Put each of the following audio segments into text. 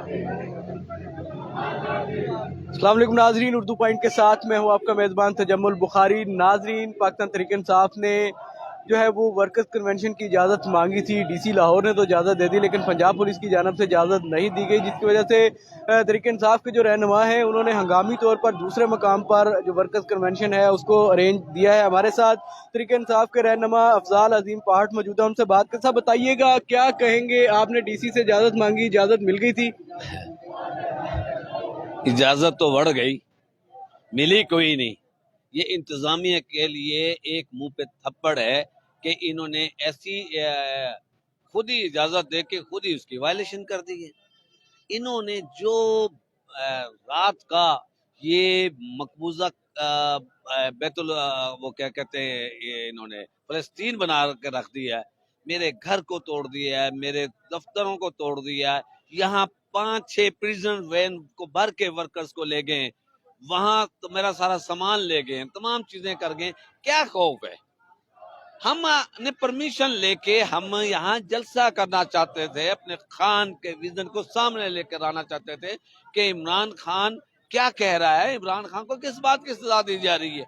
अस्सलाम वालेकुम नाजरीन, उर्दू पॉइंट के साथ मैं हूँ आपका मेज़बान तजम्मुल बुखारी। नाजरीन, पाकिस्तान तहरीक इंसाफ ने जो है वो वर्कर्स कन्वेंशन की इजाज़त मांगी थी। डीसी लाहौर ने तो इजाज़त दे दी, लेकिन पंजाब पुलिस की जानब से इजाज़त नहीं दी गई, जिसकी वजह से तहरीक इंसाफ के जो रहनुमा हैं उन्होंने हंगामी तौर पर दूसरे मकाम पर जो वर्कर्स कन्वेंशन है उसको अरेंज दिया है। हमारे साथ तहरीक इंसाफ के रहनुमा अफजाल अजीम पहाड़ मौजूद है, उनसे बात कर। साहब बताइएगा, क्या कहेंगे? आपने डीसी से इजाज़त मांगी, इजाज़त मिल गई थी? इजाजत तो बढ़ गई, मिली कोई नहीं। ये इंतजामिया के लिए एक मुंह पे थप्पड़ है कि इन्होंने ऐसी खुद ही इजाजत दे के खुद ही उसकी वायलेशन कर दी है। इन्होंने जो रात का ये मकबूजा बैतुल वो क्या कहते हैं, ये इन्होंने फलस्तीन बना के रख दिया है। मेरे घर को तोड़ दिया है, मेरे दफ्तरों को तोड़ दिया है। यहाँ 5-6 प्रिजन वैन को भर के वर्कर्स को ले गए, वहां तो मेरा सारा सामान ले गए, तमाम चीजें कर गए। क्या खौफ है? हमने परमिशन लेके हम यहाँ जलसा करना चाहते थे, अपने खान के विजन को सामने लेकर आना चाहते थे कि इमरान खान क्या कह रहा है, इमरान खान को किस बात की सजा दी जा रही है।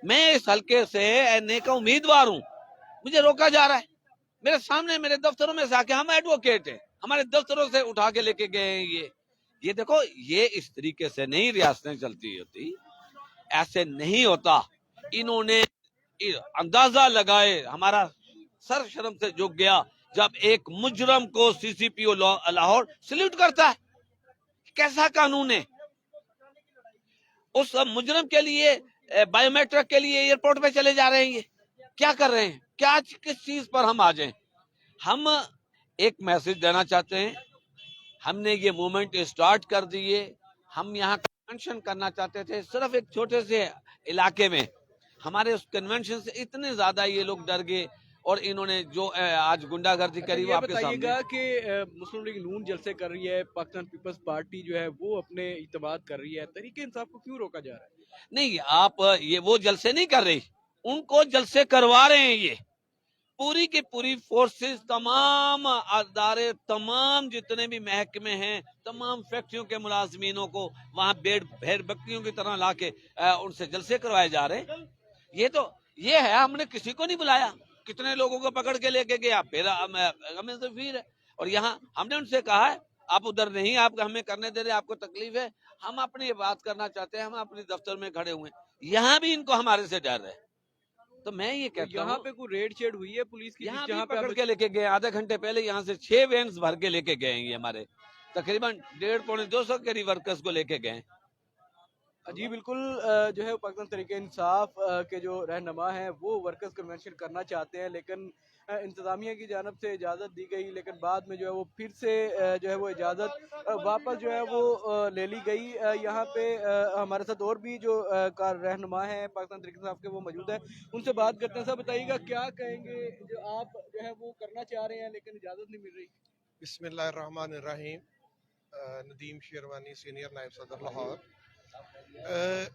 मैं इस हल्के से एनए का उम्मीदवार हूँ, मुझे रोका जा रहा है। मेरे सामने मेरे दफ्तरों में से आके, हम एडवोकेट हैं, हमारे दफ्तरों से उठा के लेके गए हैं। ये देखो, ये इस तरीके से नहीं रियासतें चलती होती, ऐसे नहीं होता। इन्होंने अंदाजा लगाए, हमारा सर शर्म से झुक गया जब एक मुजरम को सीसीपीओ लाहौर सल्यूट करता है। कैसा कानून है? उस मुजरम के लिए बायोमेट्रिक के लिए एयरपोर्ट पे चले जा रहे हैं। ये क्या कर रहे हैं? क्या किस चीज पर हम आ जाएं? हम एक मैसेज देना चाहते हैं, हमने ये मूवमेंट स्टार्ट कर दिए। हम यहाँ कन्वेंशन करना चाहते थे, सिर्फ एक छोटे से इलाके में। हमारे उस कन्वेंशन से इतने ज्यादा ये लोग डर गए और इन्होंने जो आज गुंडागर्दी करी वो आपके सामने। बताइएगा कि मुस्लिम लीग नून जलसे कर रही है, पाकिस्तान पीपल्स पार्टी जो है वो अपने इत्तेमाद कर रही है, तहरीक इंसाफ को क्यों रोका जा रहा है? नहीं, आप ये वो जलसे नहीं कर रही, उनको जलसे करवा रहे हैं। ये पूरी की पूरी फोर्सेस, तमाम अदारे, तमाम जितने भी महकमे हैं, तमाम फैक्ट्रियों के मुलाजमीनों को वहां भेड़ बकरियों की तरह लाके उनसे जलसे करवाए जा रहे हैं। ये है, हमने किसी को नहीं बुलाया, कितने लोगों को पकड़ के लेके गया, फिर हमें तो फिर है। और यहाँ हमने उनसे कहा है, आप उधर नहीं, आप हमें करने दे रहे, आपको तकलीफ है, हम अपनी बात करना चाहते हैं, हम अपने दफ्तर में खड़े हुए हैं। यहाँ भी इनको हमारे से डर है। तो मैं ये कहता हूँ, यहाँ पे कोई रेड शेड हुई है पुलिस की? यहाँ भी जहाँ पे पकड़ के लेके गए, आधे घंटे पहले यहाँ से 6 वैन्स भर के लेके गए। ये हमारे तकरीबन 150-200 करीब वर्कर्स को लेके गए। जी बिल्कुल, जो है पाकिस्तान तहरीक इंसाफ के जो रहनुमा हैं वो वर्कर्स कन्वेंशन करना चाहते हैं, लेकिन इंतज़ामिया की जानब से इजाज़त दी गई, लेकिन बाद में जो है वो फिर से जो है वो इजाज़त वापस जो है वो ले ली गई। यहाँ पे हमारे साथ और भी जो रहनुमा हैं पाकिस्तान तहरीक इंसाफ के, वो मौजूद है, उनसे बात करते हैं। सब बताइएगा, क्या कहेंगे जो आप जो है वो करना चाह रहे हैं लेकिन इजाज़त नहीं मिल रही? बिस्मिल्लाहिर्रहमानिर्रहीम। नदीम शेरवानी, सीनियर नायब सदर लाहौर।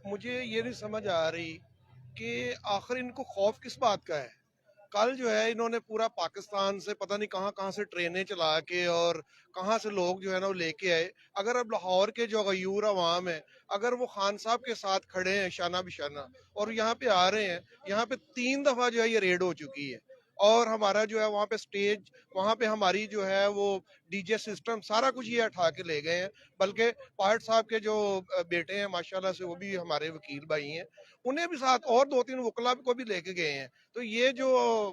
मुझे ये नहीं समझ आ रही कि आखिर इनको खौफ किस बात का है। कल जो है इन्होंने पूरा पाकिस्तान से पता नहीं कहाँ कहाँ से ट्रेनें चला के और कहाँ से लोग जो है ना वो लेके आए। अगर अब लाहौर के जो गयूर अवाम है, अगर वो खान साहब के साथ खड़े हैं शाना बिशाना और यहाँ पे आ रहे हैं, यहाँ पे 3 दफा जो है ये रेड हो चुकी है और हमारा जो है वहाँ पे स्टेज, वहाँ पे हमारी जो है वो डीजे सिस्टम सारा कुछ ये उठा के ले गए हैं। बल्कि पायलट साहब के जो बेटे हैं माशाल्लाह से, वो भी हमारे वकील भाई हैं, उन्हें भी साथ और 2-3 वकला को भी लेके गए हैं। तो ये जो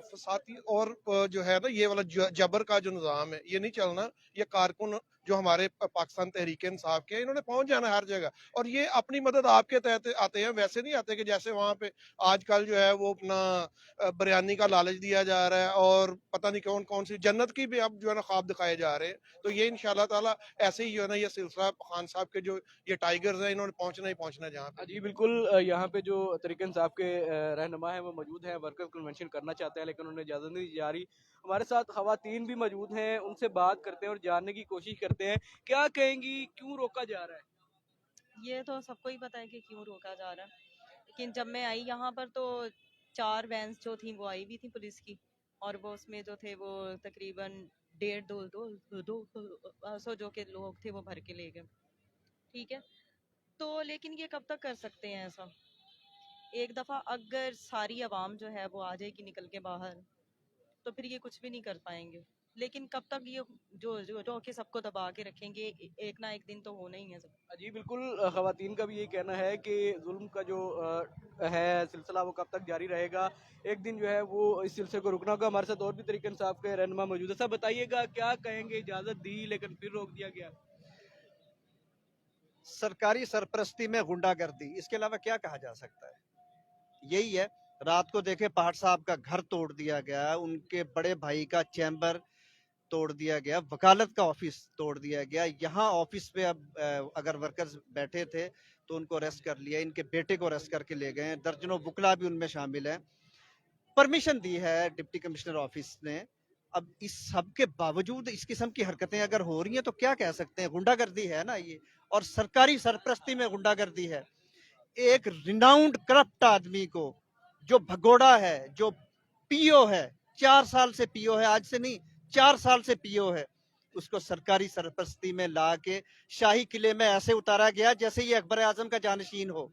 फसाती और जो है ना ये वाला जबर का जो निज़ाम है, ये नहीं चलना। ये कारकुन जो हमारे पाकिस्तान तहरीक इंसाफ के, इन्होंने पहुंच जाना हर जगह और ये अपनी मदद आपके तहत आते हैं, वैसे नहीं आते कि जैसे वहाँ पे आजकल जो है वो अपना बिरयानी का लालच दिया जा रहा है और पता नहीं कौन कौन सी जन्नत की भी अब जो है ना ख्वाब दिखाए जा रहे हैं। तो ये इंशाल्लाह ताला ऐसे ही जो है ना ये सिलसिला खान साहब के जो ये टाइगर्स हैं, इन्होंने पहुंचना ही पहुंचना जहाँ पे। जी बिल्कुल, यहाँ पे जो तहरीक इंसाफ के रहनुमा हैं वो मौजूद हैं, वर्कर्स कन्वेंशन करना चाहते हैं लेकिन उन्हें इजाज़त नहीं दी जा रही। हमारे साथ खवातीन भी मौजूद हैं, उनसे बात करते हैं और जानने की कोशिश करते हैं, क्या कहेंगी क्यों रोका जा रहा है? ये तो सबको ही पता है कि क्यों रोका जा रहा है, लेकिन जब मैं आई यहाँ पर तो 4 वैन्स जो थी वो आई भी थी पुलिस की, और वो उसमें जो थे वो तकरीबन डेढ़ दो सौ जो के लोग थे वो भर के ले गए, ठीक है। तो लेकिन ये कब तक कर सकते हैं ऐसा? एक दफ़ा अगर सारी आवाम जो है वो आ जाएगी निकल के बाहर, तो फिर ये कुछ भी नहीं कर पाएंगे। लेकिन कब तक ये जो कि सबको दबा के रखेंगे, एक ना एक दिन तो होना ही है सब। जी बिल्कुल, ख़वातीन का भी यही कहना है कि जुल्म का जो है सिलसिला वो कब तक जारी रहेगा, एक दिन जो है वो इस सिलसिले को रुकना होगा। हमारे साथ और भी तरीके इंसाफ के रहनुमा मौजूद है। साहब बताइएगा, क्या कहेंगे, इजाज़त दी लेकिन फिर रोक दिया गया? सरकारी सरपरस्ती में गुंडागर्दी, इसके अलावा क्या कहा जा सकता है? यही है। रात को देखे पहाड़ साहब का घर तोड़ दिया गया, उनके बड़े भाई का चैम्बर तोड़ दिया गया, वकालत का ऑफिस तोड़ दिया गया। यहाँ ऑफिस पे अब अगर वर्कर्स बैठे थे तो उनको अरेस्ट कर लिया, इनके बेटे को अरेस्ट करके ले गए, दर्जनों वकला भी उनमें शामिल हैं। परमिशन दी है डिप्टी कमिश्नर ऑफिस ने। अब इस सब के बावजूद इस किस्म की हरकतें अगर हो रही हैं तो क्या कह सकते हैं? गुंडागर्दी है ना ये, और सरकारी सरपरस्ती में गुंडागर्दी है। एक रिनाउंड करप्ट आदमी को, जो भगोड़ा है, जो पीओ है, 4 साल से पीओ है, आज से नहीं 4 साल से पीओ है, उसको सरकारी सरपरस्ती में ला के शाही किले में ऐसे उतारा गया जैसे ये अकबर आजम का जानशीन हो।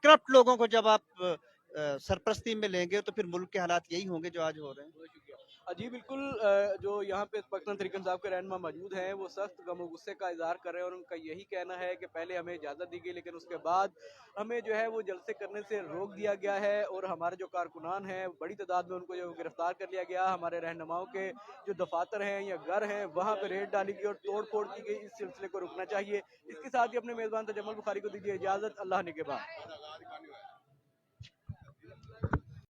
करप्ट लोगों को जब आप सरपरस्ती में लेंगे तो फिर मुल्क के हालात यही होंगे जो आज हो रहे हैं। जी बिल्कुल, जो यहाँ पे पाकिस्तान तहरीक इंसाफ के रहनुमा मौजूद हैं वो सख्त गम और गुस्से का इजहार कर रहे हैं और उनका यही कहना है कि पहले हमें इजाज़त दी गई लेकिन उसके बाद हमें जो है वो जलसे करने से रोक दिया गया है और हमारे जो कारकुनान हैं बड़ी तादाद में उनको जो गिरफ्तार कर लिया गया। हमारे रहनुमाओं के जो दफातर हैं या घर हैं वहाँ पर रेड डाली गई और तोड़ फोड़ की गई। इस सिलसिले को रुकना चाहिए। इसके साथ ही अपने मेज़बान तजम्मुल बुखारी को दीजिए इजाज़त। अल्लाह निगहबान।